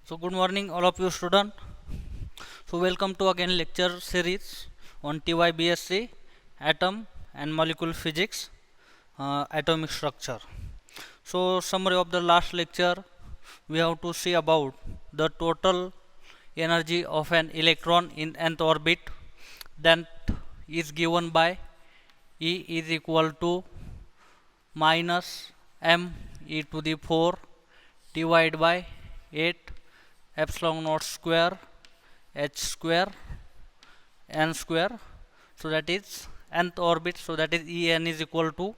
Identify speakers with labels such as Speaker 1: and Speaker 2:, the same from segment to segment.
Speaker 1: So good morning all of you student. So welcome to again lecture series on TYBSc atom and molecule physics, atomic structure. So summary of the last lecture, we have to see about the total energy of an electron in nth orbit that is given by E is equal to minus m e to the 4 divided by 8 epsilon naught square h square n square. So that is nth orbit, so that is En is equal to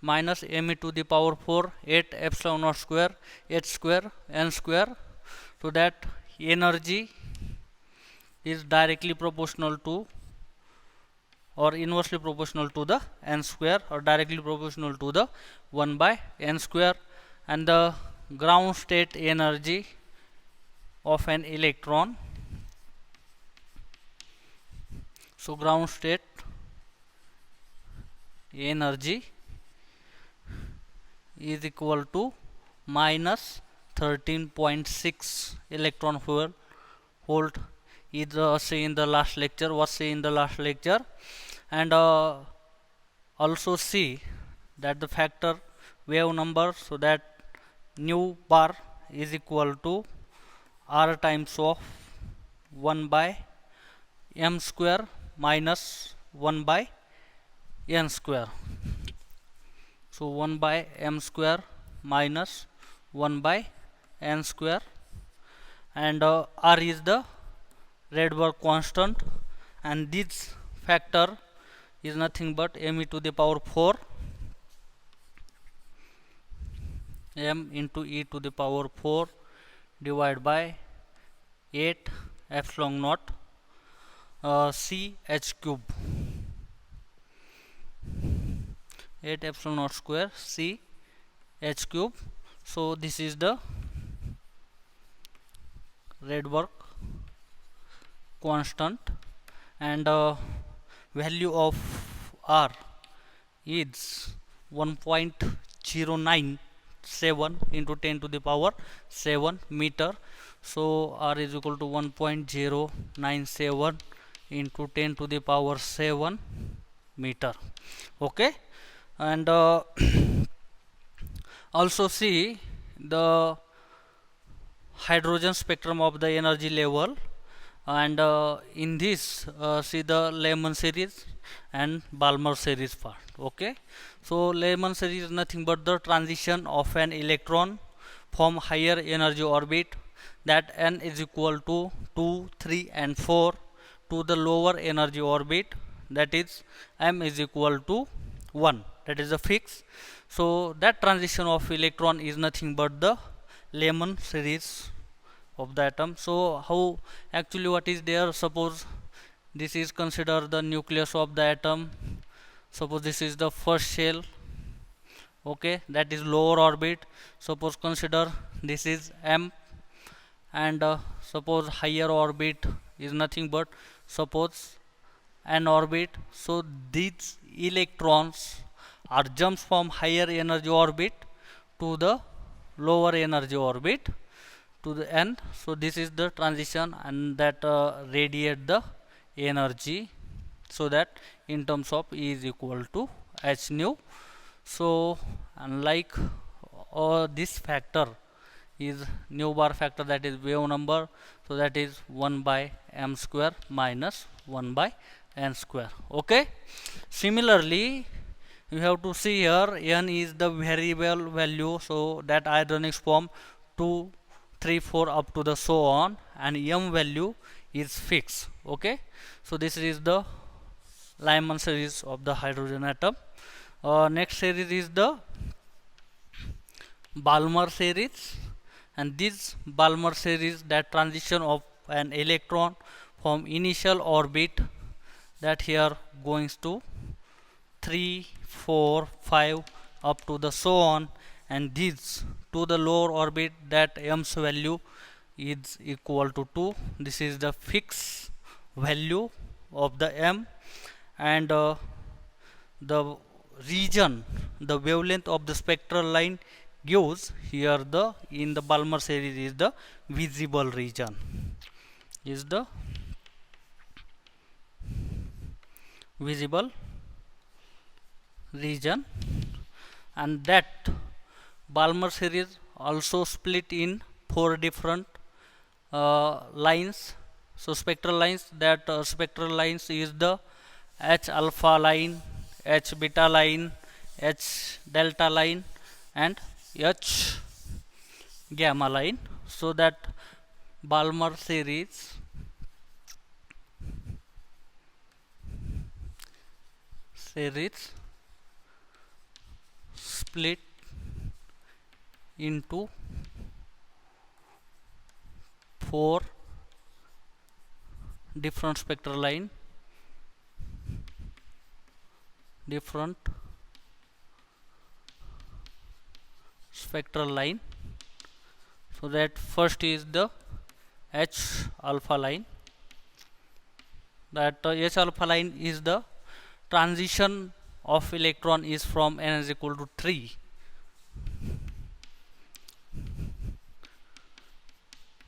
Speaker 1: minus m e to the power 4 8 epsilon naught square h square n square. So that energy is directly proportional to or inversely proportional to the n square or directly proportional to the 1 by n square. And the ground state energy of an electron, so ground state energy is equal to minus 13.6 electron volt is say in the last lecture, was say in the last lecture. And also see that the factor wave number, so that nu bar is equal to r times of 1 by m square minus 1 by n square. So 1 by m square minus 1 by n square, and r is the Rydberg constant, and this factor is nothing but m e to the power 4 m into e to the power 4 divided by 8 epsilon naught c h cube, 8 epsilon naught square c h cube. So this is the Rydberg constant, and value of r is 1.097 into 10 to the power 7 meter. So r is equal to 1.097 into 10 to the power 7 meter. Okay, and also see the hydrogen spectrum of the energy level, and in this see the Lehman series and Balmer series part. Okay, so Lehman series is nothing but the transition of an electron from higher energy orbit, that n is equal to 2 3 and 4, to the lower energy orbit, that is m is equal to 1, that is a fix. So that transition of electron is nothing but the Lehman series of the atom. So how actually what is there, suppose this is consider the nucleus of the atom, suppose this is the first shell, okay, that is lower orbit. Suppose consider this is m, and suppose higher orbit is nothing but suppose an orbit. So these electrons are jumps from higher energy orbit to the lower energy orbit to the end. So this is the transition, and that radiate the energy, so that in terms of E is equal to h nu. So unlike this factor is nu bar factor, that is wave number, so that is 1 by m square minus 1 by n square. Okay, similarly you have to see here n is the variable value, so that ionics form 2 3 4 up to the so on, and m value is fixed. Okay, so this is the Lyman series of the hydrogen atom. Next series is the Balmer series, and this Balmer series, that transition of an electron from initial orbit, that here going to 3 4 5 up to the so on, and this to the lower orbit, that m's value is equal to 2. This is the fixed value of the m, and the region, the wavelength of the spectral line gives here the in the Balmer series is the visible region, is the visible region, and that Balmer series also split in four different lines. So spectral lines, that spectral lines is the H alpha line, H beta line, H delta line, and H gamma line. So that Balmer series split into four different spectral line, different spectral line. So that first is the H alpha line. That H alpha line is the transition of electron is from n is equal to 3.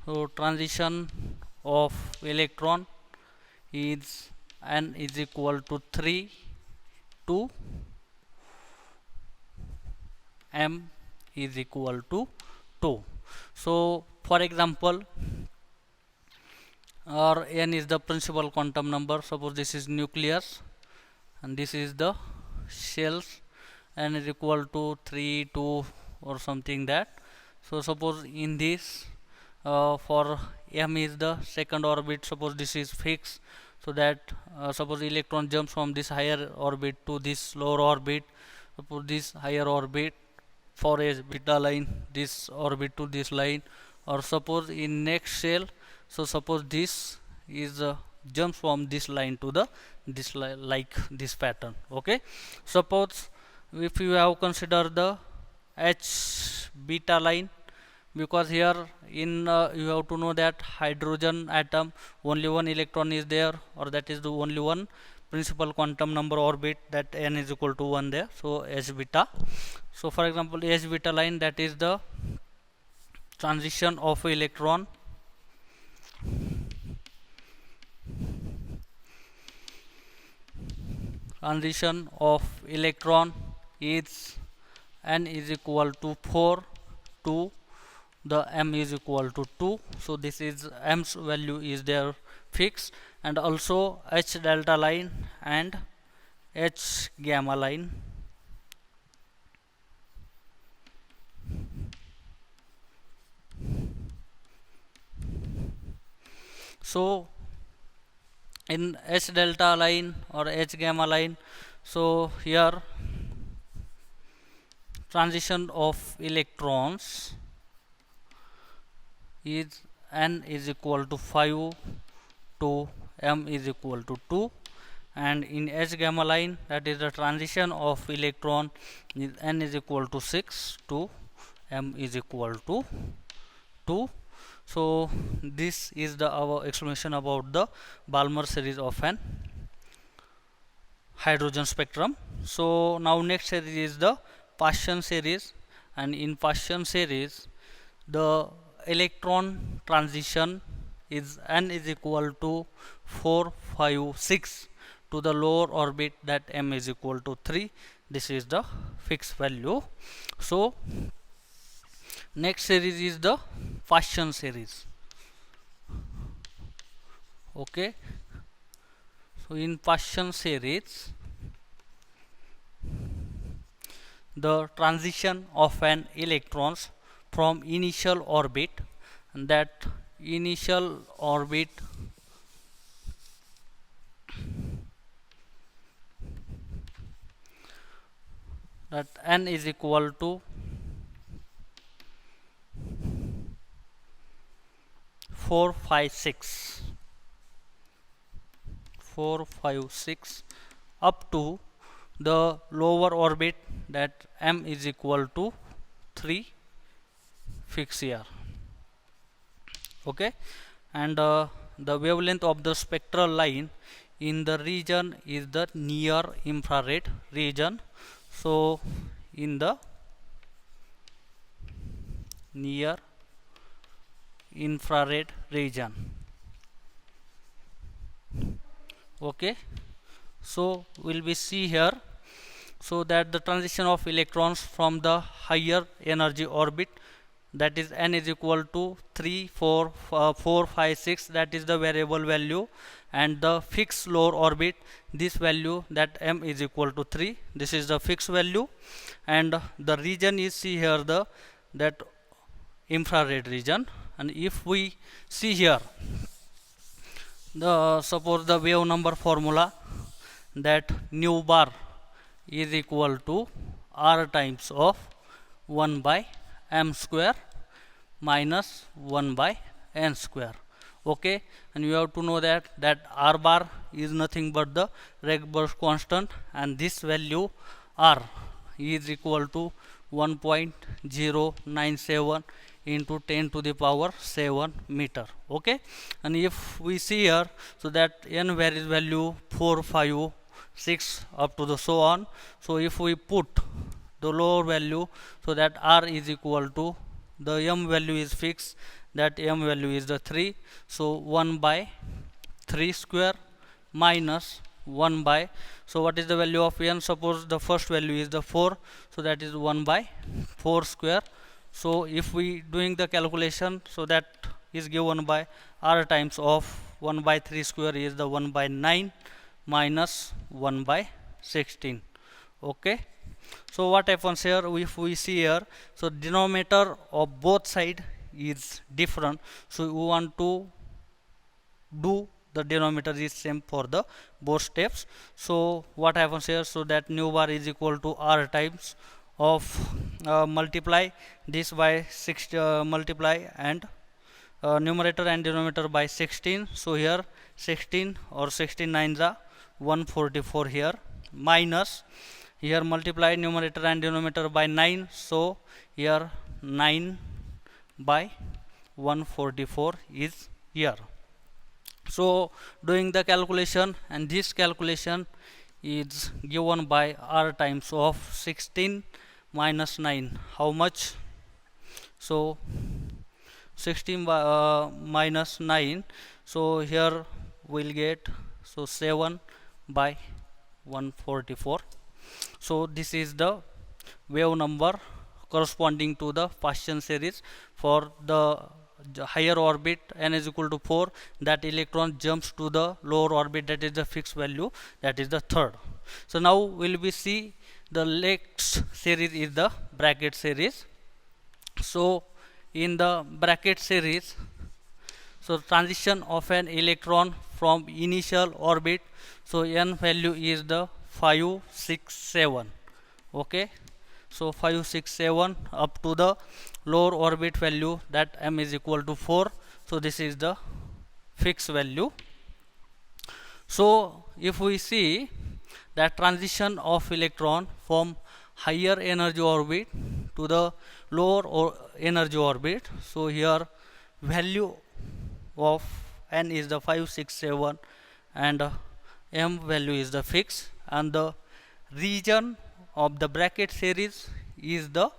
Speaker 1: So transition of electron is n is equal to 3 to m is equal to 2. So for example, or n is the principal quantum number. Suppose this is nucleus and this is the shells, n is equal to 3, 2 or something that. So suppose in this for m is the second orbit, suppose this is fixed, so that suppose electron jumps from this higher orbit to this lower orbit. Suppose this higher orbit for a beta line, this orbit to this line, or suppose in next shell, so suppose this is jumps from this line to the this like this pattern. Okay, suppose if you have considered the H beta line, because here in you have to know that hydrogen atom only one electron is there, or that is the only one principal quantum number orbit, that n is equal to 1 there. So H beta. So for example, H beta line, that is the transition of electron is n is equal to 4 to the m is equal to 2. So this is m's value is there fixed, and also H delta line and H gamma line. So in H delta line or H gamma line, so here transition of electrons is n is equal to 5 to m is equal to 2, and in H gamma line, that is the transition of electron is n is equal to 6 to m is equal to 2. So this is the our explanation about the Balmer series of an hydrogen spectrum. So now next series is the Paschen series, and in Paschen series the electron transition is n is equal to 4, 5, 6 to the lower orbit, that m is equal to 3. This is the fixed value. So next series is the Paschen series. Okay, so in Paschen series the transition of an electrons from initial orbit, and that initial orbit that n is equal to 4, 5, 6 up to the lower orbit, that m is equal to 3 fixed here. Okay, and the wavelength of the spectral line in the region is the near infrared region. So in the near infrared region. Okay, so will we see here, so that the transition of electrons from the higher energy orbit, that is n is equal to 3 4 4 5 6, that is the variable value, and the fixed lower orbit, this value, that m is equal to 3, this is the fixed value, and the region is, see here, the that infrared region. And if we see here, the suppose the wave number formula, that nu bar is equal to r times of 1 by m square minus 1 by n square. Okay, and you have to know that r bar is nothing but the Rydberg constant, and this value r is equal to 1.097 into 10 to the power 7 meter. Okay, and if we see here, so that n varies value 4 5 6 up to the so on. So if we put the lower value, so that r is equal to, the m value is fixed, that m value is the 3, so 1 by 3 square minus 1 by, so what is the value of n, suppose the first value is the 4, so that is 1 by 4 square. So if we doing the calculation, so that is given by r times of 1 by 3 square is the 1 by 9 minus 1 by 16. Okay, so what happens here, if we see here, so denominator of both side is different, so we want to do the denominator is same for the both steps. So what happens here, so that nu bar is equal to r times of multiply this by 6, multiply and numerator and denominator by 16, so here 16 or 16 9s are 144 here, minus here multiply numerator and denominator by 9, so here 9 by 144 is here. So doing the calculation, and this calculation is given by r times of 16 minus 9, how much, so 16 by, minus 9, so here we'll get, so 7 by 144. So this is the wave number corresponding to the Paschen series for the higher orbit n is equal to 4, that electron jumps to the lower orbit, that is the fixed value, that is the third. So now will we see the next series is the bracket series. So in the bracket series, so transition of an electron from initial orbit, so n value is the 5 6 7. Okay, so 5 6 7 up to the lower orbit value, that m is equal to 4, so this is the fixed value. So if we see that transition of electron from higher energy orbit to the lower energy orbit, so here value of n is the 5 6 7 and m value is the fixed, and the region of the bracket series is the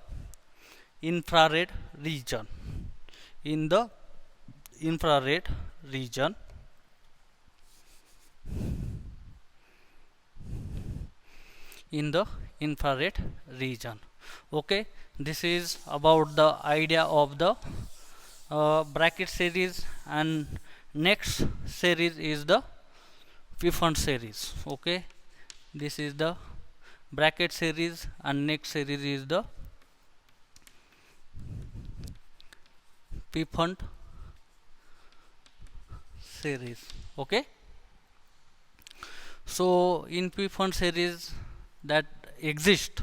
Speaker 1: infrared region. In the infrared region, in the infrared region. Okay, this is about the idea of the bracket series, and next series is the Pfund series. Okay, this is the bracket series, and next series is the Pfund series. Okay, so in Pfund series that exist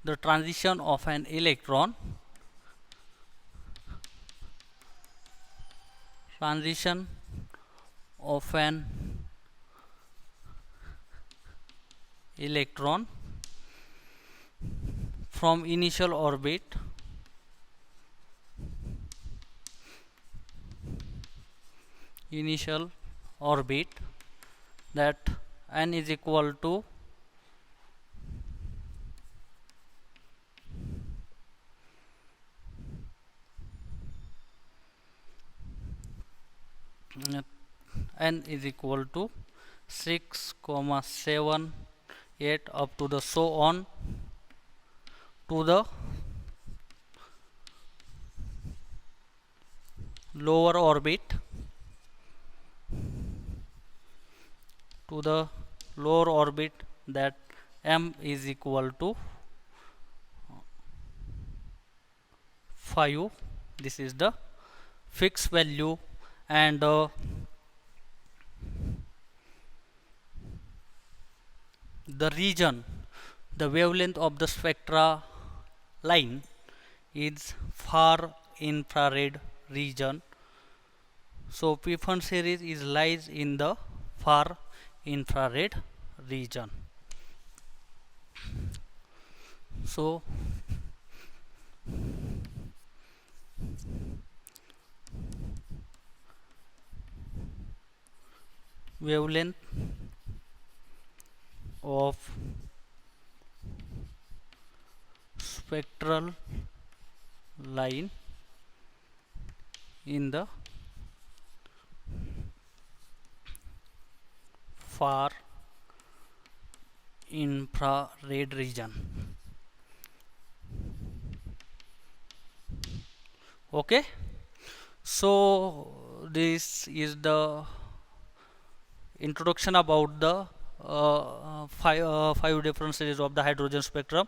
Speaker 1: the transition of an electron, transition of an electron from initial orbit that n is equal to uh, n is equal to 6 comma 7 8 up to the so on to the lower orbit, to the lower orbit, that m is equal to 5. This is the fixed value, and the region, the wavelength of the spectra line is far infrared region. So P-Fund series is lies in the far infrared region. So wavelength of spectral line in the far infrared region. Okay, so this is the introduction about the five different series of the hydrogen spectrum,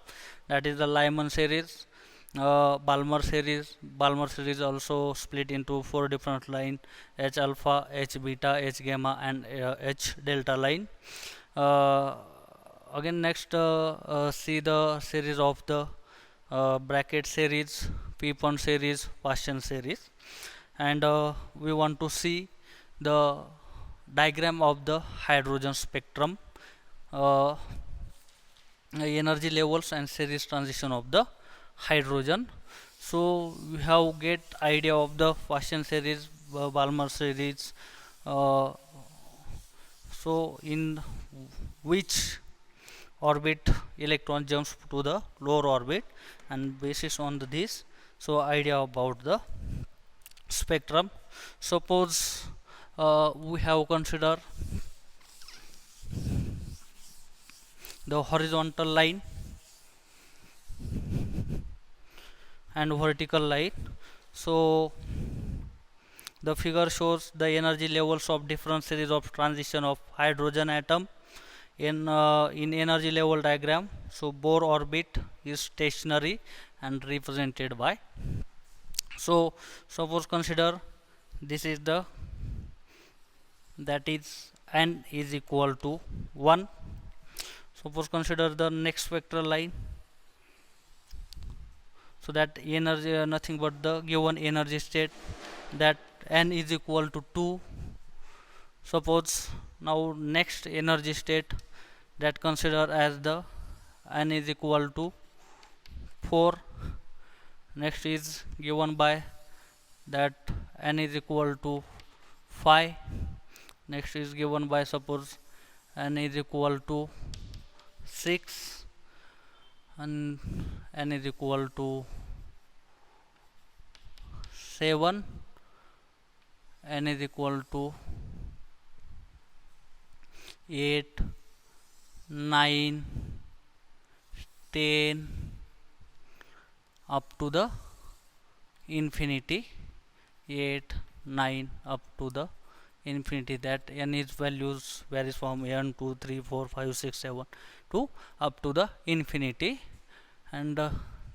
Speaker 1: that is the Lyman series, Balmer series. Balmer series also split into four different line: H alpha, H beta, H gamma, and H delta line. uh, Again, next see the series of the bracket series, P-Fund series, Paschen series, and we want to see the diagram of the hydrogen spectrum, uh, energy levels and series transition of the hydrogen. So we have get idea of the Paschen series, Balmer series. uh, so in which orbit electron jumps to the lower orbit, and basis on this, so idea about the spectrum. Suppose we have consider the horizontal line and vertical line. So the figure shows the energy levels of different series of transition of hydrogen atom in energy level diagram. So Bohr orbit is stationary and represented by, so suppose consider this is the, that is n is equal to 1. Suppose consider the next spectral line, so that energy nothing but the given energy state, that n is equal to 2. Suppose now next energy state, that consider as the n is equal to 4. Next is given by that n is equal to 5. Next is given by suppose n is equal to 6, and n is equal to 7, n is equal to 8, 9, 10 up to the infinity, 8, 9 up to the infinity, that n is values varies from n 2 3 4 5 6 7 to up to the infinity. And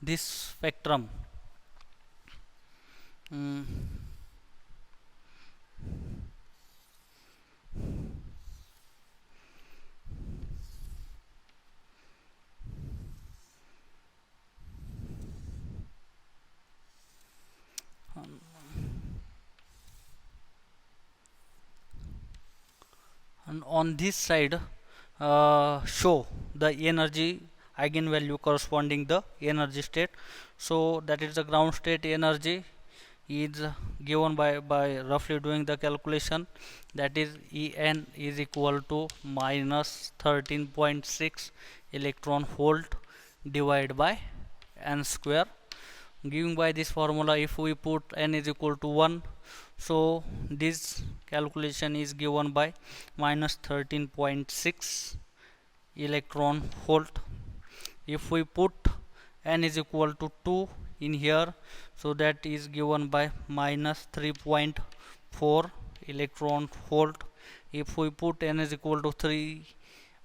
Speaker 1: this spectrum, mm, and on this side show the energy eigenvalue corresponding the energy state. So that is the ground state energy is given by roughly doing the calculation, that is En is equal to minus 13.6 electron volt divided by n square. Giving by this formula, if we put n is equal to 1, So this calculation is given by minus 13.6 electron volt. If we put n is equal to 2 in here, so that is given by minus 3.4 electron volt. If we put n is equal to 3,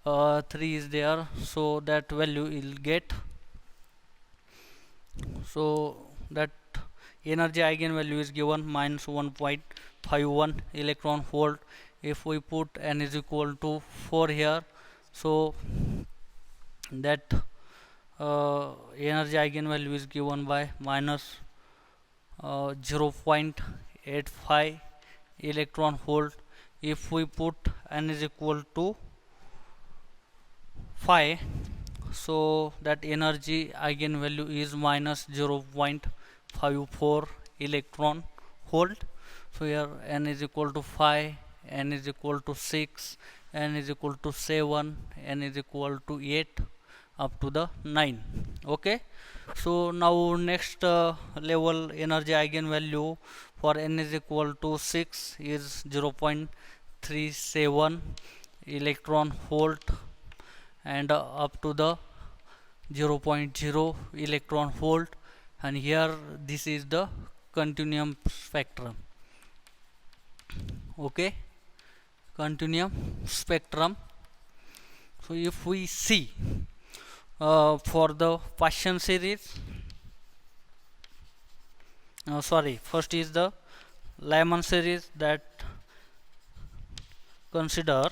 Speaker 1: 3 is there, so that value will get, so that energy eigenvalue is given minus 1.51 electron volt. If we put n is equal to 4 here, so that energy eigenvalue is given by minus 0.85 electron volt. If we put n is equal to 5, so that energy eigenvalue is minus 0.54 electron volt. So here n is equal to 5, n is equal to 6, n is equal to 7, n is equal to 8 up to the 9. Okay, so now next level energy eigenvalue for n is equal to 6 is 0.37 electron volt, and up to the 0.0 electron volt, and here this is the continuum spectrum. Okay, continuum spectrum. So if we see for the Paschen series, first is the Lyman series, that consider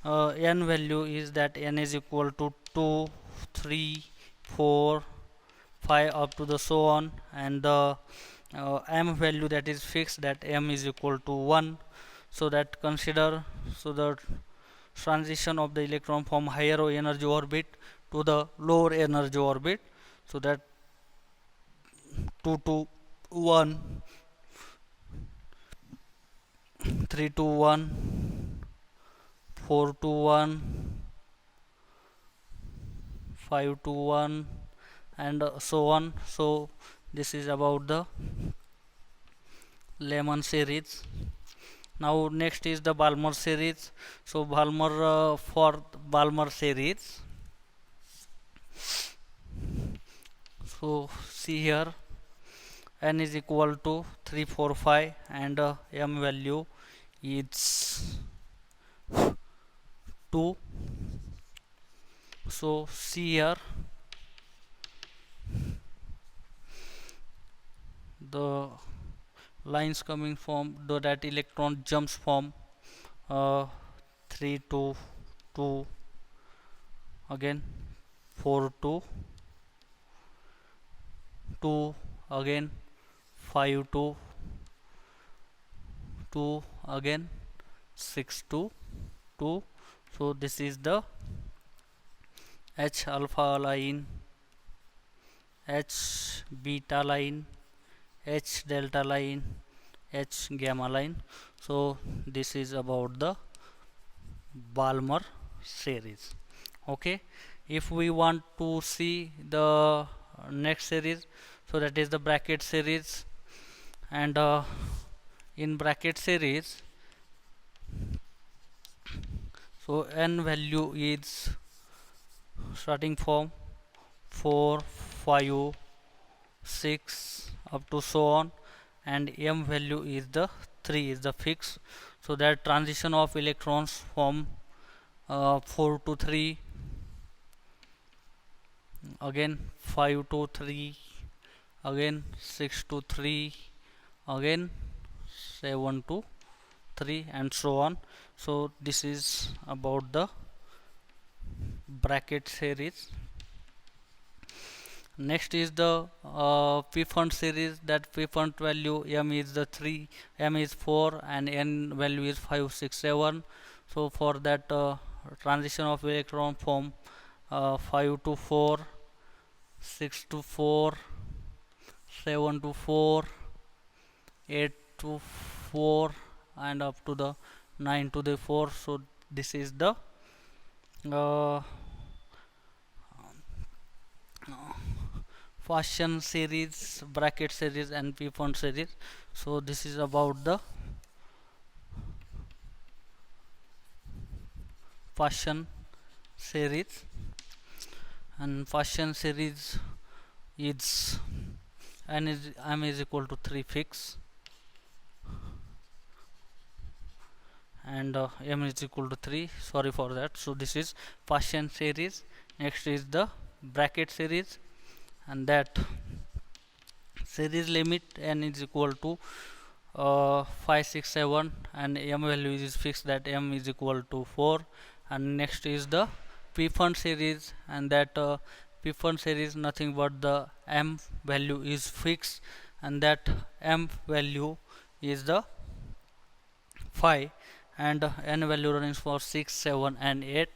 Speaker 1: n value is that n is equal to 2, 3, 4, 5 up to the so on, and the m value that is fixed, that m is equal to 1. So that consider, so the transition of the electron from higher energy orbit to the lower energy orbit, so that 2 to 1, 3 to 1, 4 to 1, 5 to 1, and so on. So this is about the Lyman series. Now next is the Balmer series. So Balmer, for Balmer series, so see here n is equal to 345, and m value is 2. So see here the lines coming from that electron jumps from 3 to 2, again 4 to 2, again 5 to 2, again 6 to 2. So this is the H alpha line, H beta line, H delta line, H gamma line. So this is about the Balmer series. Okay, if we want to see the next series, so that is the bracket series, and in bracket series, so n value is starting from 4, 5, 6 up to so on, and m value is the 3 is the fix. So that transition of electrons from 4 to 3, again 5 to 3, again 6 to 3, again 7 to 3, and so on. So this is about the bracket series. Next is the P-Fund series, that P-Fund value m is the 3, m is 4, and n value is 5, 6, 7. So for that transition of electron from 5 to 4, 6 to 4, 7 to 4, 8 to 4, and up to the 9 to the 4. So this is the Paschen series, bracket series, and P-Fund series. So this is about the Paschen series, and Paschen series is n is m is equal to 3 fix, and m is equal to 3. Sorry for that. So this is Paschen series. Next is the bracket series, and that series limit n is equal to 5 6 7, and m value is fixed, that m is equal to 4. And next is the P-Fund series, and that P-Fund series nothing but the m value is fixed, and that m value is the 5, and n value runs for 6 7 and 8.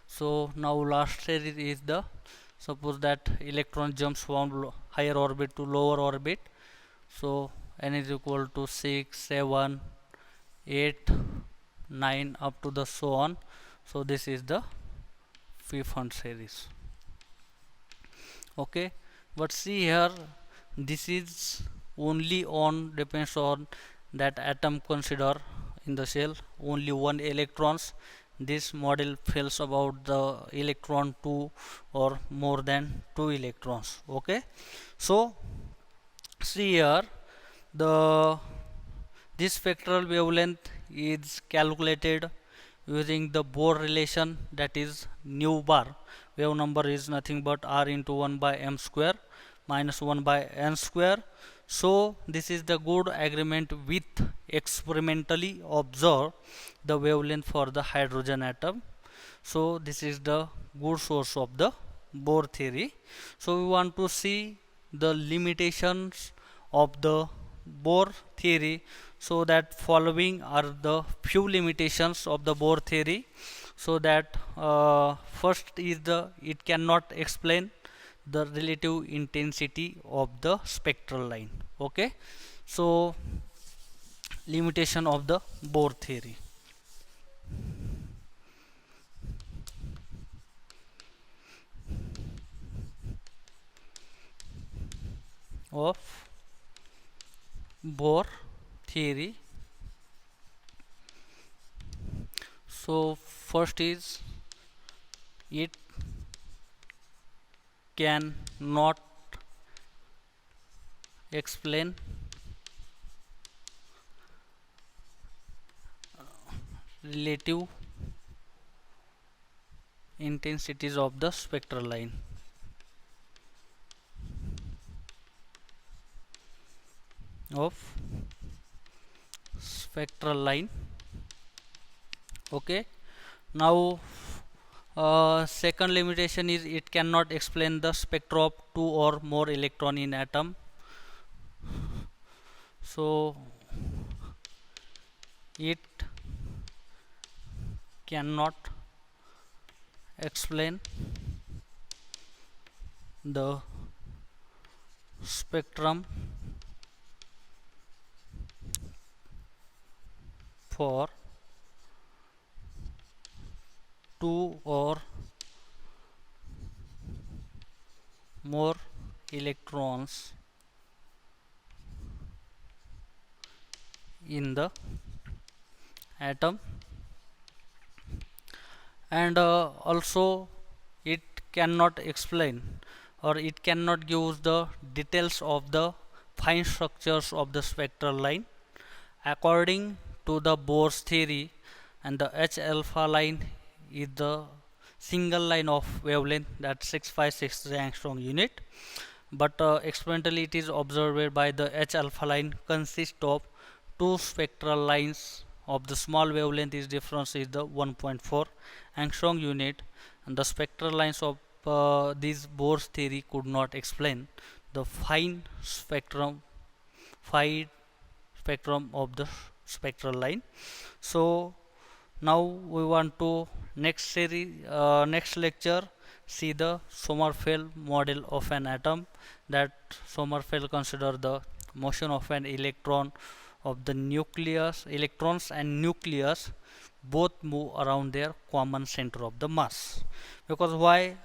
Speaker 1: So now last series is the, suppose that electron jumps from higher orbit to lower orbit, so n is equal to 6 7 8 9 up to the so on. So this is the P-Fund series. Okay, but see here, this is only on depends on that atom consider in the shell only one electrons. This model tells about the electron 2 or more than 2 electrons. Okay, so see here, the this spectral wavelength is calculated using the Bohr relation, that is nu bar. Wave number is nothing but r into 1 by m square minus 1 by n square. So this is the good agreement with experimentally observe the wavelength for the hydrogen atom. So this is the good source of the Bohr theory. So we want to see the limitations of the Bohr theory. So that following are the few limitations of the Bohr theory. So that first is the, it cannot explain the relative intensity of the spectral line. Okay, so limitation of the Bohr theory. Of Bohr theory. So first is, it cannot explain relative intensities of the spectral line. Of spectral line. Okay, now second limitation is, it cannot explain the spectra of 2 or more electron in atom. So it cannot explain the spectrum for 2 or more electrons in the atom. And also it cannot explain, or it cannot give the details of the fine structures of the spectral line. According to the Bohr's theory, and the H alpha line is the single line of wavelength, that 656 angstrom unit, but experimentally it is observed by the H alpha line consists of two spectral lines of the small wavelength, is difference is the 1.4 angstrom unit, and the spectral lines of these Bohr's theory could not explain the fine spectrum of the spectral line. So now we want to next lecture see the Sommerfeld model of an atom, that Sommerfeld consider the motion of an electron of the nucleus, electrons and nucleus both move around their common center of the mass. Because why?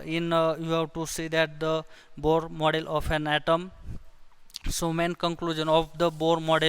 Speaker 1: In you have to see that the Bohr model of an atom. So main conclusion of the Bohr model